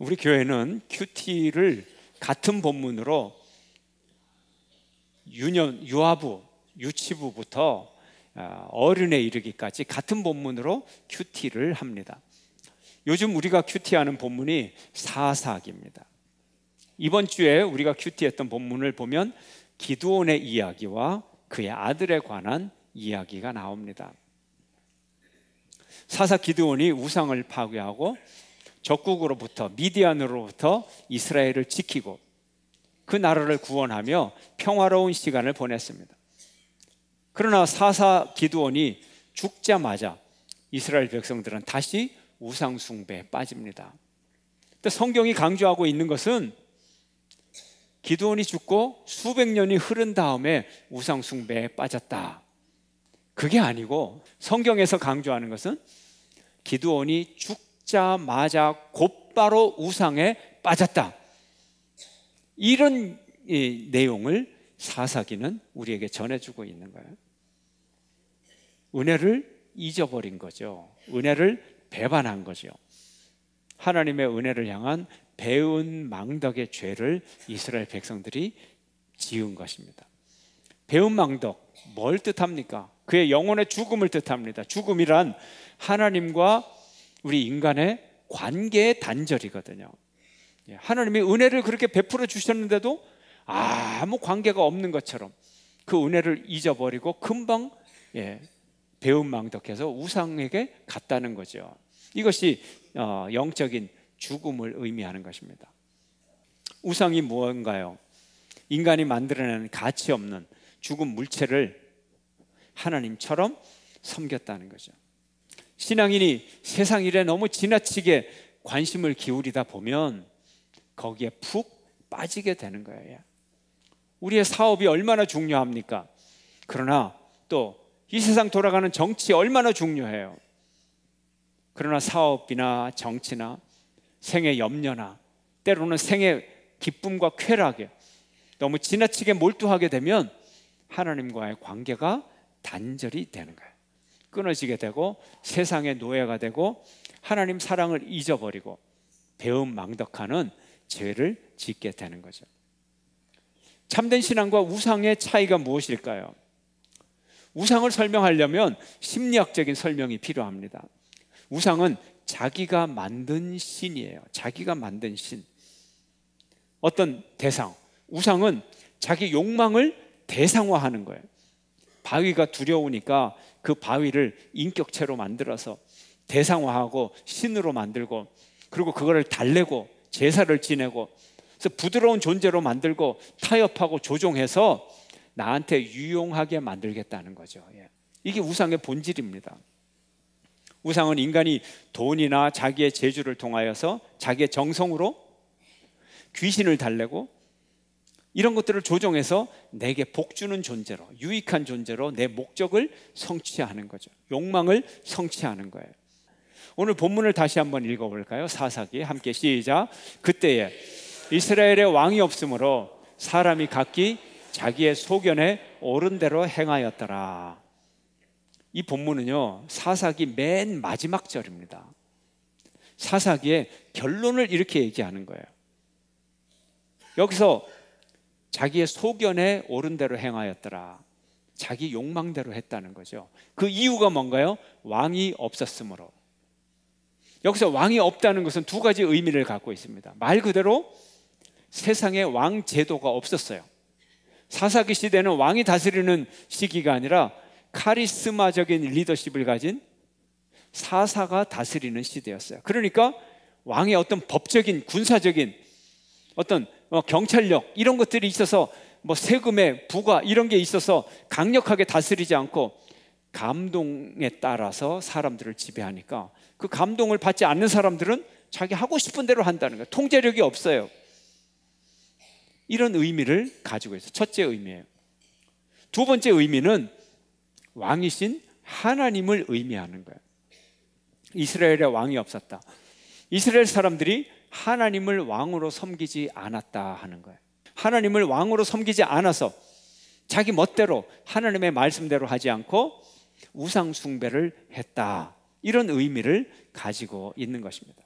우리 교회는 큐티를 같은 본문으로 유아부, 유치부부터 어른에 이르기까지 같은 본문으로 큐티를 합니다. 요즘 우리가 큐티하는 본문이 사사기입니다. 이번 주에 우리가 큐티했던 본문을 보면 기드온의 이야기와 그의 아들에 관한 이야기가 나옵니다. 사사 기드온이 우상을 파괴하고 적국으로부터, 미디안으로부터 이스라엘을 지키고 그 나라를 구원하며 평화로운 시간을 보냈습니다. 그러나 사사 기드온이 죽자마자 이스라엘 백성들은 다시 우상 숭배에 빠집니다. 근데 성경이 강조하고 있는 것은 기드온이 죽고 수백 년이 흐른 다음에 우상 숭배에 빠졌다, 그게 아니고 성경에서 강조하는 것은 기드온이 죽자마자 곧바로 우상에 빠졌다, 이런 내용을 사사기는 우리에게 전해주고 있는 거예요. 은혜를 잊어버린 거죠. 은혜를 배반한 거죠. 하나님의 은혜를 향한 배은망덕의 죄를 이스라엘 백성들이 지은 것입니다. 배은망덕, 뭘 뜻합니까? 그의 영혼의 죽음을 뜻합니다. 죽음이란 하나님과 우리 인간의 관계의 단절이거든요. 하나님이 은혜를 그렇게 베풀어 주셨는데도 아무 관계가 없는 것처럼 그 은혜를 잊어버리고 금방 배은망덕해서 우상에게 갔다는 거죠. 이것이 영적인 죽음을 의미하는 것입니다. 우상이 무언가요? 인간이 만들어내는 가치 없는 죽은 물체를 하나님처럼 섬겼다는 거죠. 신앙인이 세상 일에 너무 지나치게 관심을 기울이다 보면 거기에 푹 빠지게 되는 거예요. 우리의 사업이 얼마나 중요합니까? 그러나 또 이 세상 돌아가는 정치 얼마나 중요해요. 그러나 사업이나 정치나 생의 염려나 때로는 생의 기쁨과 쾌락에 너무 지나치게 몰두하게 되면 하나님과의 관계가 단절이 되는 거예요. 끊어지게 되고 세상의 노예가 되고 하나님 사랑을 잊어버리고 배은망덕하는 죄를 짓게 되는 거죠. 참된 신앙과 우상의 차이가 무엇일까요? 우상을 설명하려면 심리학적인 설명이 필요합니다. 우상은 자기가 만든 신이에요. 자기가 만든 신. 어떤 대상, 우상은 자기 욕망을 대상화하는 거예요. 바위가 두려우니까 그 바위를 인격체로 만들어서 대상화하고 신으로 만들고, 그리고 그거를 달래고 제사를 지내고, 그래서 부드러운 존재로 만들고 타협하고 조종해서 나한테 유용하게 만들겠다는 거죠. 이게 우상의 본질입니다. 우상은 인간이 돈이나 자기의 재주를 통하여서 자기의 정성으로 귀신을 달래고 이런 것들을 조종해서 내게 복 주는 존재로, 유익한 존재로 내 목적을 성취하는 거죠. 욕망을 성취하는 거예요. 오늘 본문을 다시 한번 읽어볼까요? 사사기 함께 시작. 그때에 이스라엘의 왕이 없으므로 사람이 각기 자기의 소견에 옳은 대로 행하였더라. 이 본문은요, 사사기 맨 마지막 절입니다. 사사기의 결론을 이렇게 얘기하는 거예요. 여기서 자기의 소견에 옳은 대로 행하였더라, 자기 욕망대로 했다는 거죠. 그 이유가 뭔가요? 왕이 없었으므로. 여기서 왕이 없다는 것은 두 가지 의미를 갖고 있습니다. 말 그대로 세상에 왕 제도가 없었어요. 사사기 시대는 왕이 다스리는 시기가 아니라 카리스마적인 리더십을 가진 사사가 다스리는 시대였어요. 그러니까 왕의 어떤 법적인, 군사적인 어떤 경찰력 이런 것들이 있어서 세금의 부과 이런 게 있어서 강력하게 다스리지 않고 감동에 따라서 사람들을 지배하니까 그 감동을 받지 않는 사람들은 자기 하고 싶은 대로 한다는 거예요. 통제력이 없어요. 이런 의미를 가지고 있어요. 첫째 의미예요. 두 번째 의미는 왕이신 하나님을 의미하는 거예요. 이스라엘에 왕이 없었다. 이스라엘 사람들이 하나님을 왕으로 섬기지 않았다 하는 거예요. 하나님을 왕으로 섬기지 않아서 자기 멋대로 하나님의 말씀대로 하지 않고 우상 숭배를 했다, 이런 의미를 가지고 있는 것입니다.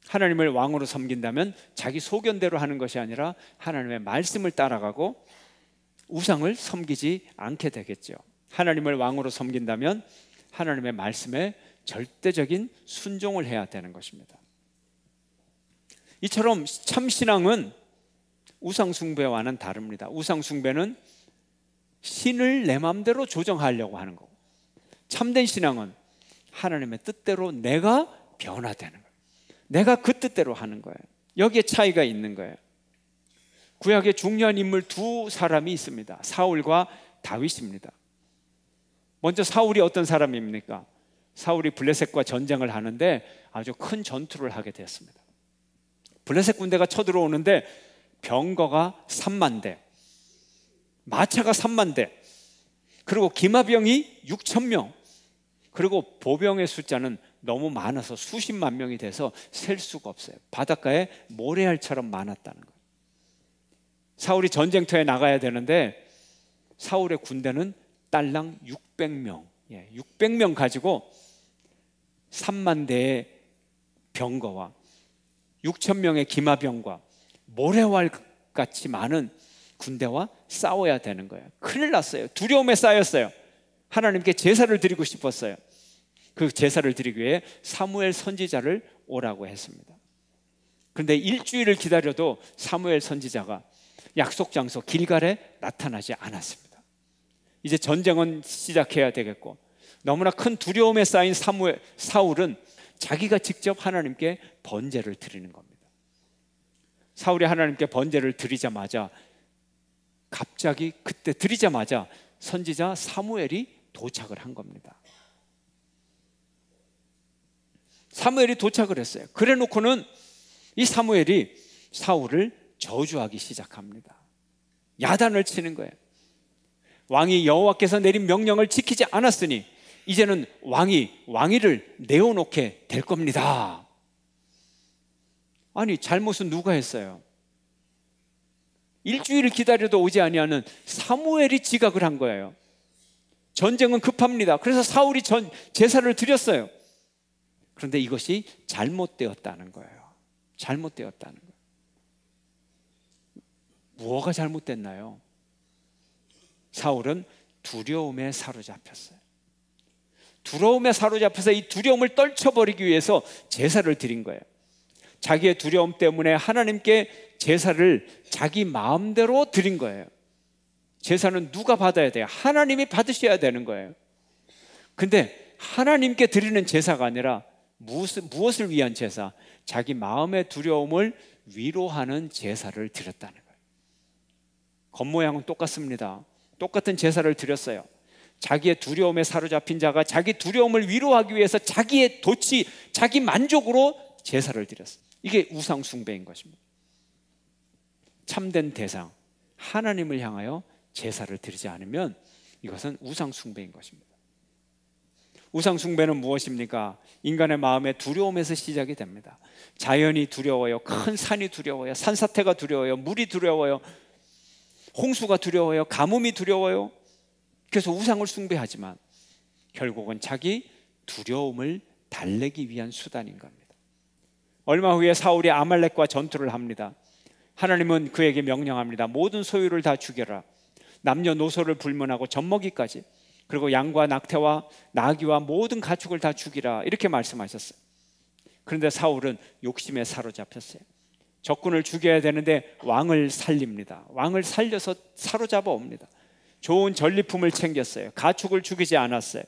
하나님을 왕으로 섬긴다면 자기 소견대로 하는 것이 아니라 하나님의 말씀을 따라가고 우상을 섬기지 않게 되겠죠. 하나님을 왕으로 섬긴다면 하나님의 말씀에 절대적인 순종을 해야 되는 것입니다. 이처럼 참신앙은 우상숭배와는 다릅니다. 우상숭배는 신을 내 마음대로 조정하려고 하는 거고, 참된 신앙은 하나님의 뜻대로 내가 변화되는 거예요. 내가 그 뜻대로 하는 거예요. 여기에 차이가 있는 거예요. 구약에 중요한 인물 두 사람이 있습니다. 사울과 다윗입니다. 먼저 사울이 어떤 사람입니까? 사울이 블레셋과 전쟁을 하는데 아주 큰 전투를 하게 되었습니다. 블레셋 군대가 쳐들어오는데 병거가 3만 대, 마차가 3만 대, 그리고 기마병이 6천 명, 그리고 보병의 숫자는 너무 많아서 수십만 명이 돼서 셀 수가 없어요. 바닷가에 모래알처럼 많았다는 거예요. 사울이 전쟁터에 나가야 되는데 사울의 군대는 딸랑 600명, 600명 가지고 3만 대의 병거와 6천 명의 기마병과 모래알같이 많은 군대와 싸워야 되는 거예요. 큰일 났어요. 두려움에 쌓였어요. 하나님께 제사를 드리고 싶었어요. 그 제사를 드리기 위해 사무엘 선지자를 오라고 했습니다. 그런데 일주일을 기다려도 사무엘 선지자가 약속 장소 길갈에 나타나지 않았습니다. 이제 전쟁은 시작해야 되겠고, 너무나 큰 두려움에 쌓인 사울은 자기가 직접 하나님께 번제를 드리는 겁니다. 사울이 하나님께 번제를 드리자마자, 갑자기 그때 드리자마자 선지자 사무엘이 도착을 한 겁니다. 사무엘이 도착을 했어요. 그래 놓고는 이 사무엘이 사울을 저주하기 시작합니다. 야단을 치는 거예요. 왕이 여호와께서 내린 명령을 지키지 않았으니 이제는 왕위를 내어놓게 될 겁니다. 아니, 잘못은 누가 했어요? 일주일을 기다려도 오지 아니하는 사무엘이 지각을 한 거예요. 전쟁은 급합니다. 그래서 사울이 제사를 드렸어요. 그런데 이것이 잘못되었다는 거예요. 잘못되었다는 거예요. 뭐가 잘못됐나요? 사울은 두려움에 사로잡혔어요. 두려움에 사로잡혀서 이 두려움을 떨쳐버리기 위해서 제사를 드린 거예요. 자기의 두려움 때문에 하나님께 제사를 자기 마음대로 드린 거예요. 제사는 누가 받아야 돼요? 하나님이 받으셔야 되는 거예요. 근데 하나님께 드리는 제사가 아니라 무엇을 위한 제사? 자기 마음의 두려움을 위로하는 제사를 드렸다는 거예요. 겉모양은 똑같습니다. 똑같은 제사를 드렸어요. 자기의 두려움에 사로잡힌 자가 자기 두려움을 위로하기 위해서 자기의 도치, 자기 만족으로 제사를 드렸어요. 이게 우상 숭배인 것입니다. 참된 대상, 하나님을 향하여 제사를 드리지 않으면 이것은 우상 숭배인 것입니다. 우상 숭배는 무엇입니까? 인간의 마음의 두려움에서 시작이 됩니다. 자연이 두려워요. 큰 산이 두려워요. 산사태가 두려워요. 물이 두려워요. 홍수가 두려워요. 가뭄이 두려워요. 그래서 우상을 숭배하지만 결국은 자기 두려움을 달래기 위한 수단인 겁니다. 얼마 후에 사울이 아말렉과 전투를 합니다. 하나님은 그에게 명령합니다. 모든 소유를 다 죽여라. 남녀노소를 불문하고 젖먹이까지, 그리고 양과 낙태와 나귀와 모든 가축을 다 죽이라, 이렇게 말씀하셨어요. 그런데 사울은 욕심에 사로잡혔어요. 적군을 죽여야 되는데 왕을 살립니다. 왕을 살려서 사로잡아 옵니다. 좋은 전리품을 챙겼어요. 가축을 죽이지 않았어요.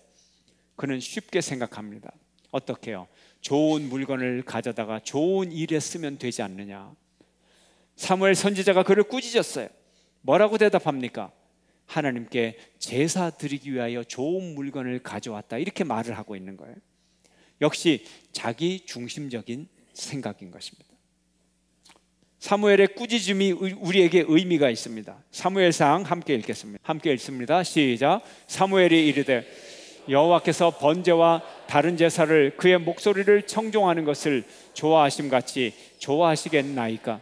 그는 쉽게 생각합니다. 어떻게 해요? 좋은 물건을 가져다가 좋은 일에 쓰면 되지 않느냐. 사무엘 선지자가 그를 꾸짖었어요. 뭐라고 대답합니까? 하나님께 제사 드리기 위하여 좋은 물건을 가져왔다, 이렇게 말을 하고 있는 거예요. 역시 자기 중심적인 생각인 것입니다. 사무엘의 꾸짖음이 우리에게 의미가 있습니다. 사무엘상 함께 읽겠습니다. 함께 읽습니다. 시작. 사무엘이 이르되 여호와께서 번제와 다른 제사를 그의 목소리를 청종하는 것을 좋아하심같이 좋아하시겠나이까?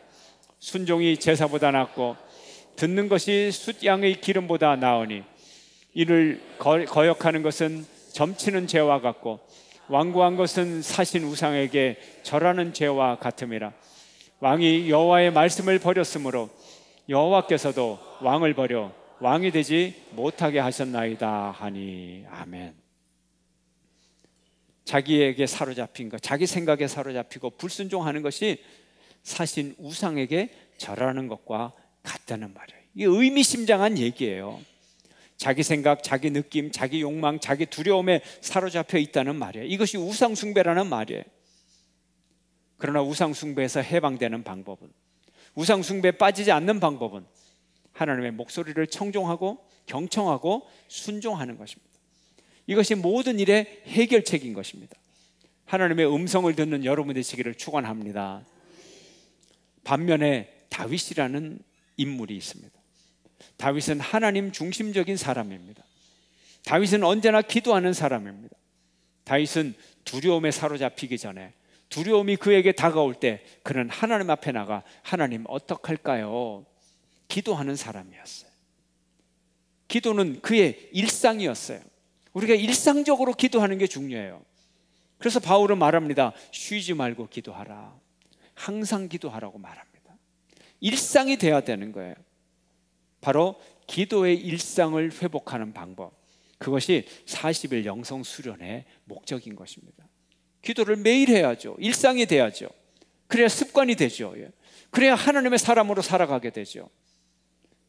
순종이 제사보다 낫고 듣는 것이 숫양의 기름보다 나으니 이를 거역하는 것은 점치는 죄와 같고 완고한 것은 사신 우상에게 절하는 죄와 같음이라. 왕이 여호와의 말씀을 버렸으므로 여호와께서도 왕을 버려 왕이 되지 못하게 하셨나이다 하니. 아멘. 자기에게 사로잡힌 것, 자기 생각에 사로잡히고 불순종하는 것이 사신 우상에게 절하는 것과 같다는 말이에요. 이게 의미심장한 얘기예요. 자기 생각, 자기 느낌, 자기 욕망, 자기 두려움에 사로잡혀 있다는 말이에요. 이것이 우상숭배라는 말이에요. 그러나 우상숭배에서 해방되는 방법은, 우상숭배에 빠지지 않는 방법은 하나님의 목소리를 청종하고 경청하고 순종하는 것입니다. 이것이 모든 일의 해결책인 것입니다. 하나님의 음성을 듣는 여러분 되시기를 축원합니다. 반면에 다윗이라는 인물이 있습니다. 다윗은 하나님 중심적인 사람입니다. 다윗은 언제나 기도하는 사람입니다. 다윗은 두려움에 사로잡히기 전에, 두려움이 그에게 다가올 때 그는 하나님 앞에 나가 하나님 어떡할까요? 기도하는 사람이었어요. 기도는 그의 일상이었어요. 우리가 일상적으로 기도하는 게 중요해요. 그래서 바울은 말합니다. 쉬지 말고 기도하라. 항상 기도하라고 말합니다. 일상이 돼야 되는 거예요. 바로 기도의 일상을 회복하는 방법, 그것이 40일 영성 수련의 목적인 것입니다. 기도를 매일 해야죠. 일상이 돼야죠. 그래야 습관이 되죠. 그래야 하나님의 사람으로 살아가게 되죠.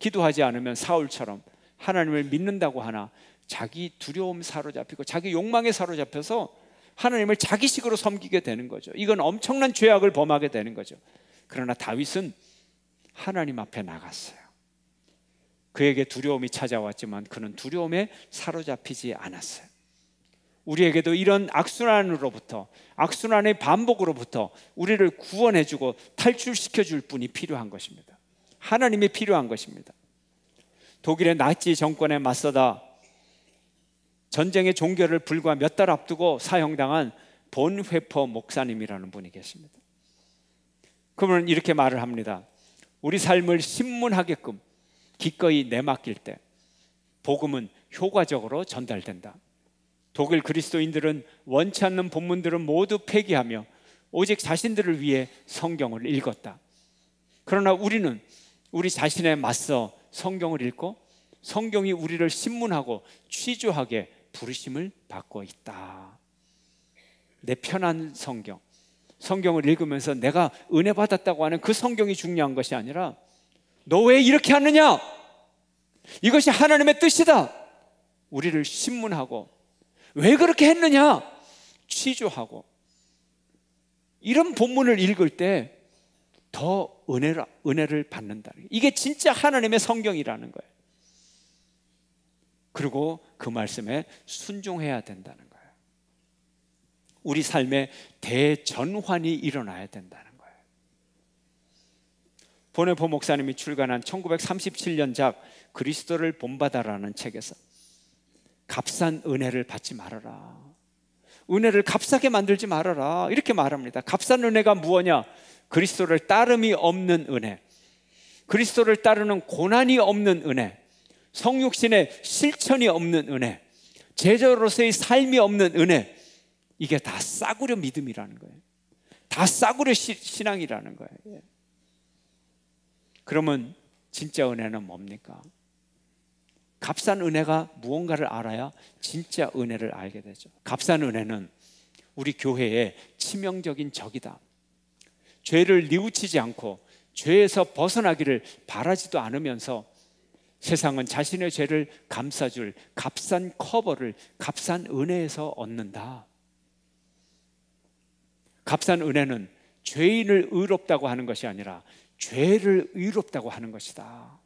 기도하지 않으면 사울처럼 하나님을 믿는다고 하나 자기 두려움 사로잡히고 자기 욕망에 사로잡혀서 하나님을 자기식으로 섬기게 되는 거죠. 이건 엄청난 죄악을 범하게 되는 거죠. 그러나 다윗은 하나님 앞에 나갔어요. 그에게 두려움이 찾아왔지만 그는 두려움에 사로잡히지 않았어요. 우리에게도 이런 악순환으로부터, 악순환의 반복으로부터 우리를 구원해주고 탈출시켜줄 분이 필요한 것입니다. 하나님이 필요한 것입니다. 독일의 나치 정권에 맞서다 전쟁의 종결을 불과 몇 달 앞두고 사형당한 본회퍼 목사님이라는 분이 계십니다. 그분은 이렇게 말을 합니다. 우리 삶을 신문하게끔 기꺼이 내맡길 때 복음은 효과적으로 전달된다. 독일 그리스도인들은 원치 않는 본문들은 모두 폐기하며 오직 자신들을 위해 성경을 읽었다. 그러나 우리는 우리 자신에 맞서 성경을 읽고 성경이 우리를 신문하고 취조하게 부르심을 받고 있다. 내 편한 성경, 성경을 읽으면서 내가 은혜 받았다고 하는 그 성경이 중요한 것이 아니라 너 왜 이렇게 하느냐? 이것이 하나님의 뜻이다. 우리를 신문하고 왜 그렇게 했느냐? 취조하고 이런 본문을 읽을 때 더 은혜를 받는다. 이게 진짜 하나님의 성경이라는 거예요. 그리고 그 말씀에 순종해야 된다는 거예요. 우리 삶에 대전환이 일어나야 된다는 거예요. 본회포 목사님이 출간한 1937년작 그리스도를 본받아라는 책에서 값싼 은혜를 받지 말아라, 은혜를 값싸게 만들지 말아라, 이렇게 말합니다. 값싼 은혜가 무엇이냐? 그리스도를 따름이 없는 은혜, 그리스도를 따르는 고난이 없는 은혜, 성육신의 실천이 없는 은혜, 제자로서의 삶이 없는 은혜, 이게 다 싸구려 믿음이라는 거예요. 다 싸구려 신앙이라는 거예요. 그러면 진짜 은혜는 뭡니까? 값싼 은혜가 무언가를 알아야 진짜 은혜를 알게 되죠. 값싼 은혜는 우리 교회의 치명적인 적이다. 죄를 뉘우치지 않고 죄에서 벗어나기를 바라지도 않으면서 세상은 자신의 죄를 감싸줄 값싼 커버를 값싼 은혜에서 얻는다. 값싼 은혜는 죄인을 의롭다고 하는 것이 아니라 죄를 의롭다고 하는 것이다.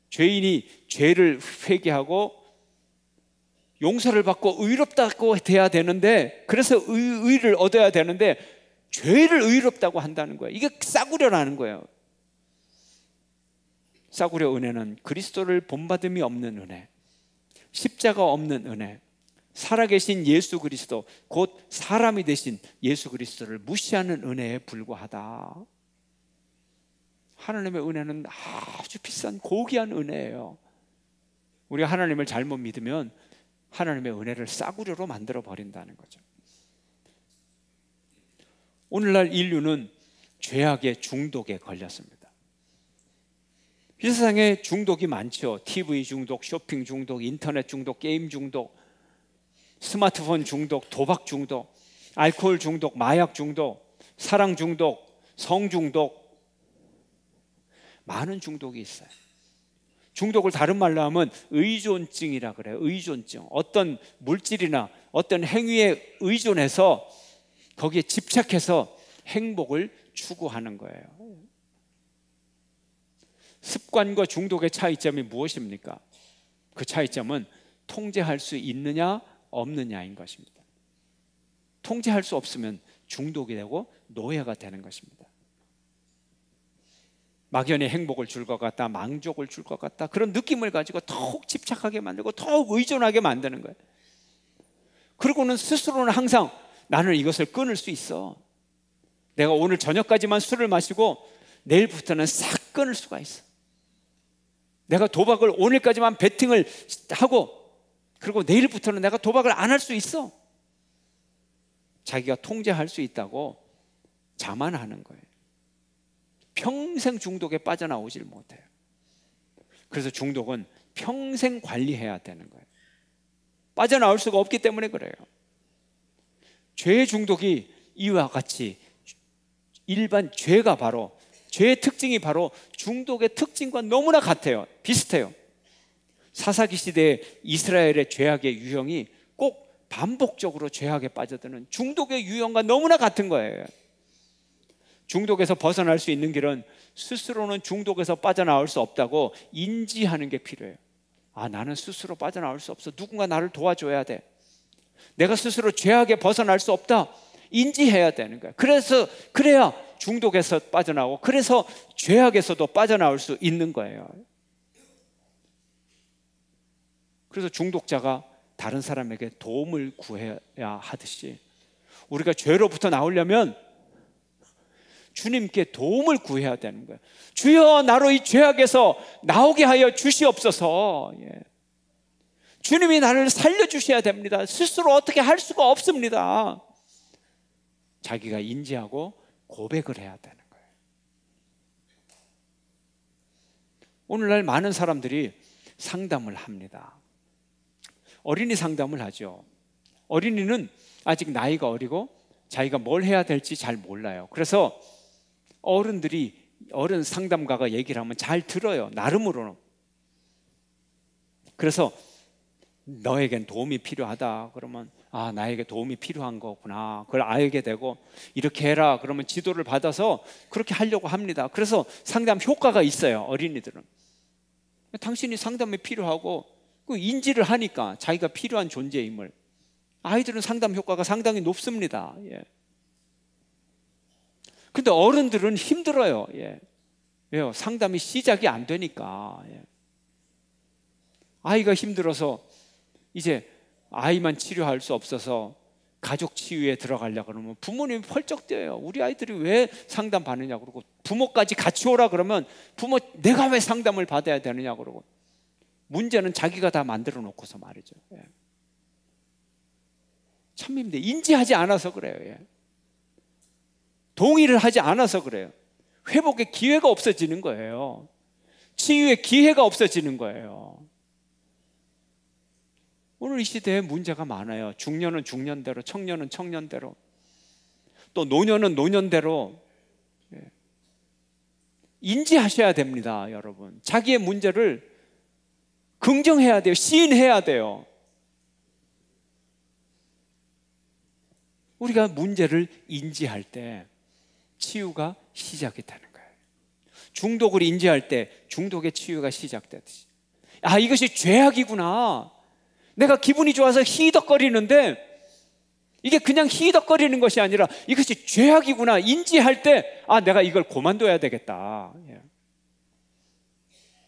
죄인이 죄를 회개하고 용서를 받고 의롭다고 돼야 되는데, 그래서 의를 얻어야 되는데 죄를 의롭다고 한다는 거예요. 이게 싸구려라는 거예요. 싸구려 은혜는 그리스도를 본받음이 없는 은혜, 십자가 없는 은혜, 살아계신 예수 그리스도, 곧 사람이 되신 예수 그리스도를 무시하는 은혜에 불과하다. 하나님의 은혜는 아주 비싼 고귀한 은혜예요. 우리가 하나님을 잘못 믿으면 하나님의 은혜를 싸구려로 만들어 버린다는 거죠. 오늘날 인류는 죄악의 중독에 걸렸습니다. 이 세상에 중독이 많죠. TV 중독, 쇼핑 중독, 인터넷 중독, 게임 중독, 스마트폰 중독, 도박 중독, 알코올 중독, 마약 중독, 사랑 중독, 성 중독, 많은 중독이 있어요. 중독을 다른 말로 하면 의존증이라 그래요. 의존증. 어떤 물질이나 어떤 행위에 의존해서 거기에 집착해서 행복을 추구하는 거예요. 습관과 중독의 차이점이 무엇입니까? 그 차이점은 통제할 수 있느냐 없느냐인 것입니다. 통제할 수 없으면 중독이 되고 노예가 되는 것입니다. 막연히 행복을 줄 것 같다, 만족을 줄 것 같다, 그런 느낌을 가지고 더욱 집착하게 만들고 더욱 의존하게 만드는 거예요. 그리고는 스스로는 항상 나는 이것을 끊을 수 있어. 내가 오늘 저녁까지만 술을 마시고 내일부터는 싹 끊을 수가 있어. 내가 도박을 오늘까지만 베팅을 하고 그리고 내일부터는 내가 도박을 안 할 수 있어. 자기가 통제할 수 있다고 자만하는 거예요. 평생 중독에 빠져나오질 못해요. 그래서 중독은 평생 관리해야 되는 거예요. 빠져나올 수가 없기 때문에 그래요. 죄의 중독이 이와 같이 일반 죄가 바로 죄의 특징이 바로 중독의 특징과 너무나 같아요. 비슷해요. 사사기 시대의 이스라엘의 죄악의 유형이 꼭 반복적으로 죄악에 빠져드는 중독의 유형과 너무나 같은 거예요. 중독에서 벗어날 수 있는 길은 스스로는 중독에서 빠져나올 수 없다고 인지하는 게 필요해요. 아, 나는 스스로 빠져나올 수 없어. 누군가 나를 도와줘야 돼. 내가 스스로 죄악에 벗어날 수 없다. 인지해야 되는 거예요. 그래야 중독에서 빠져나오고 그래서 죄악에서도 빠져나올 수 있는 거예요. 그래서 중독자가 다른 사람에게 도움을 구해야 하듯이 우리가 죄로부터 나오려면 주님께 도움을 구해야 되는 거예요. 주여, 나로 이 죄악에서 나오게 하여 주시옵소서. 주님이 나를 살려주셔야 됩니다. 스스로 어떻게 할 수가 없습니다. 자기가 인지하고 고백을 해야 되는 거예요. 오늘날 많은 사람들이 상담을 합니다. 어린이 상담을 하죠. 어린이는 아직 나이가 어리고 자기가 뭘 해야 될지 잘 몰라요. 그래서 어른 상담가가 얘기를 하면 잘 들어요. 나름으로는. 그래서 너에겐 도움이 필요하다 그러면 아, 나에게 도움이 필요한 거구나, 그걸 알게 되고 이렇게 해라 그러면 지도를 받아서 그렇게 하려고 합니다. 그래서 상담 효과가 있어요. 어린이들은 당신이 상담이 필요하고 그 인지를 하니까 자기가 필요한 존재임을, 아이들은 상담 효과가 상당히 높습니다. 근데 어른들은 힘들어요. 왜요? 상담이 시작이 안 되니까. 아이가 힘들어서 이제 아이만 치료할 수 없어서 가족 치유에 들어가려고 그러면 부모님이 펄쩍 뛰어요. 우리 아이들이 왜 상담 받느냐 그러고, 부모까지 같이 오라 그러면 부모 내가 왜 상담을 받아야 되느냐 그러고, 문제는 자기가 다 만들어 놓고서 말이죠. 참 힘들어요. 인지하지 않아서 그래요. 동의를 하지 않아서 그래요. 회복의 기회가 없어지는 거예요. 치유의 기회가 없어지는 거예요. 오늘 이 시대에 문제가 많아요. 중년은 중년대로, 청년은 청년대로, 또 노년은 노년대로. 인지하셔야 됩니다, 여러분. 자기의 문제를 긍정해야 돼요. 시인해야 돼요. 우리가 문제를 인지할 때 치유가 시작이 되는 거예요. 중독을 인지할 때 중독의 치유가 시작되듯이, 아, 이것이 죄악이구나, 내가 기분이 좋아서 히덕거리는데 이게 그냥 히덕거리는 것이 아니라 이것이 죄악이구나 인지할 때, 아, 내가 이걸 그만둬야 되겠다.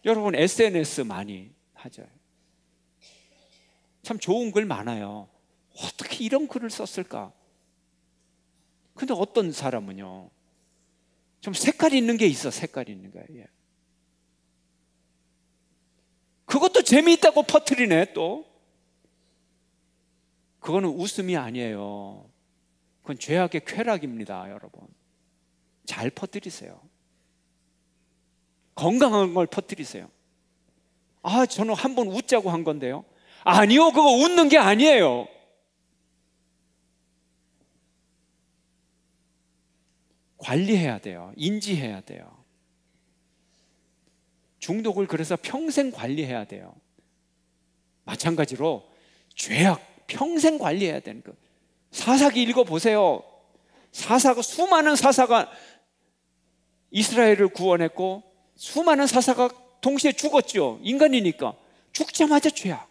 여러분 SNS 많이 하죠. 참 좋은 글 많아요. 어떻게 이런 글을 썼을까? 근데 어떤 사람은요, 좀 색깔 있는 게 있어. 색깔 있는 거예요. 그것도 재미있다고 퍼뜨리네. 또 그거는 웃음이 아니에요. 그건 그건 죄악의 쾌락입니다. 여러분, 잘 퍼뜨리세요. 건강한 걸 퍼뜨리세요. 저는 한번 웃자고 한 건데요. 아니요, 그거 웃는 게 아니에요. 관리해야 돼요. 인지해야 돼요. 중독을 그래서 평생 관리해야 돼요. 마찬가지로 죄악 평생 관리해야 되는 거. 사사기 읽어보세요. 수많은 사사가 이스라엘을 구원했고 수많은 사사가 동시에 죽었죠. 인간이니까. 죽자마자 죄악.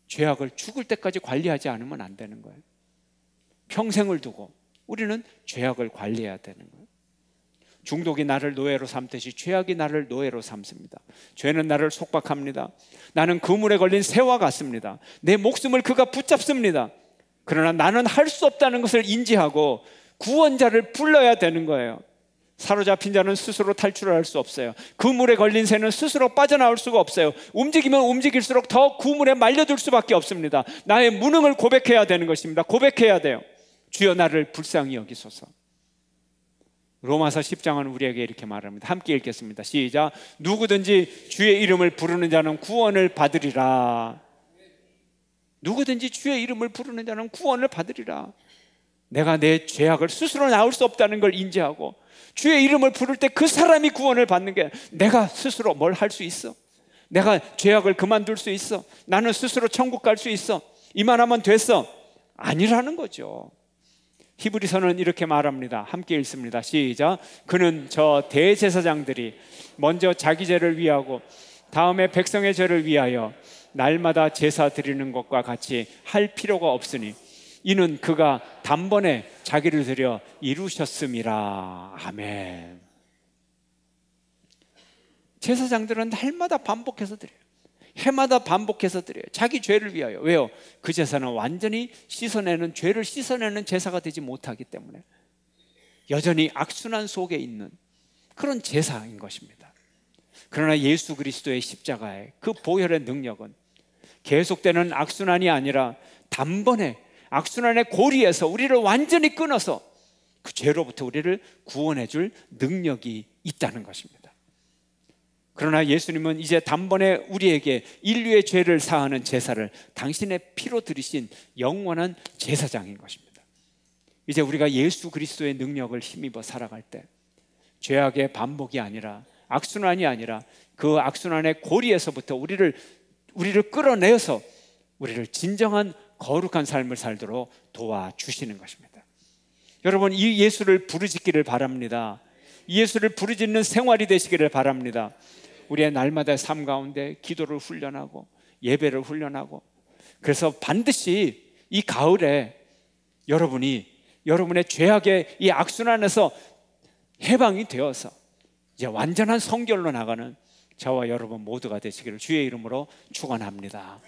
죄악을 죽을 때까지 관리하지 않으면 안 되는 거예요. 평생을 두고 우리는 죄악을 관리해야 되는 거예요. 중독이 나를 노예로 삼듯이 죄악이 나를 노예로 삼습니다. 죄는 나를 속박합니다. 나는 그물에 걸린 새와 같습니다. 내 목숨을 그가 붙잡습니다. 그러나 나는 할 수 없다는 것을 인지하고 구원자를 불러야 되는 거예요. 사로잡힌 자는 스스로 탈출할 수 없어요. 그물에 걸린 새는 스스로 빠져나올 수가 없어요. 움직이면 움직일수록 더 그물에 말려들 수밖에 없습니다. 나의 무능을 고백해야 되는 것입니다. 고백해야 돼요. 주여 나를 불쌍히 여기소서. 로마서 10장은 우리에게 이렇게 말합니다. 함께 읽겠습니다. 시작. 누구든지 주의 이름을 부르는 자는 구원을 받으리라. 누구든지 주의 이름을 부르는 자는 구원을 받으리라. 내가 내 죄악을 스스로 나올 수 없다는 걸 인지하고 주의 이름을 부를 때 그 사람이 구원을 받는 게, 내가 스스로 뭘 할 수 있어? 내가 죄악을 그만둘 수 있어? 나는 스스로 천국 갈 수 있어? 이만하면 됐어? 아니라는 거죠. 히브리서는 이렇게 말합니다. 함께 읽습니다. 시작. 그는 저 대제사장들이 먼저 자기 죄를 위하고 다음에 백성의 죄를 위하여 날마다 제사 드리는 것과 같이 할 필요가 없으니 이는 그가 단번에 자기를 드려 이루셨음이라. 아멘. 제사장들은 날마다 반복해서 드려요. 해마다 반복해서 드려요. 자기 죄를 위하여. 왜요? 그 제사는 완전히 씻어내는, 죄를 씻어내는 제사가 되지 못하기 때문에 여전히 악순환 속에 있는 그런 제사인 것입니다. 그러나 예수 그리스도의 십자가의 그 보혈의 능력은 계속되는 악순환이 아니라 단번에 악순환의 고리에서 우리를 완전히 끊어서 그 죄로부터 우리를 구원해 줄 능력이 있다는 것입니다. 그러나 예수님은 이제 단번에 우리에게 인류의 죄를 사하는 제사를 당신의 피로 들이신 영원한 제사장인 것입니다. 이제 우리가 예수 그리스도의 능력을 힘입어 살아갈 때 죄악의 반복이 아니라, 악순환이 아니라 그 악순환의 고리에서부터 우리를 끌어내어서 우리를 진정한 거룩한 삶을 살도록 도와주시는 것입니다. 여러분, 이 예수를 부르짖기를 바랍니다. 이 예수를 부르짖는 생활이 되시기를 바랍니다. 우리의 날마다의 삶 가운데 기도를 훈련하고 예배를 훈련하고, 그래서 반드시 이 가을에 여러분의 죄악의 이 악순환에서 해방이 되어서 이제 완전한 성결로 나가는 저와 여러분 모두가 되시기를 주의 이름으로 축원합니다.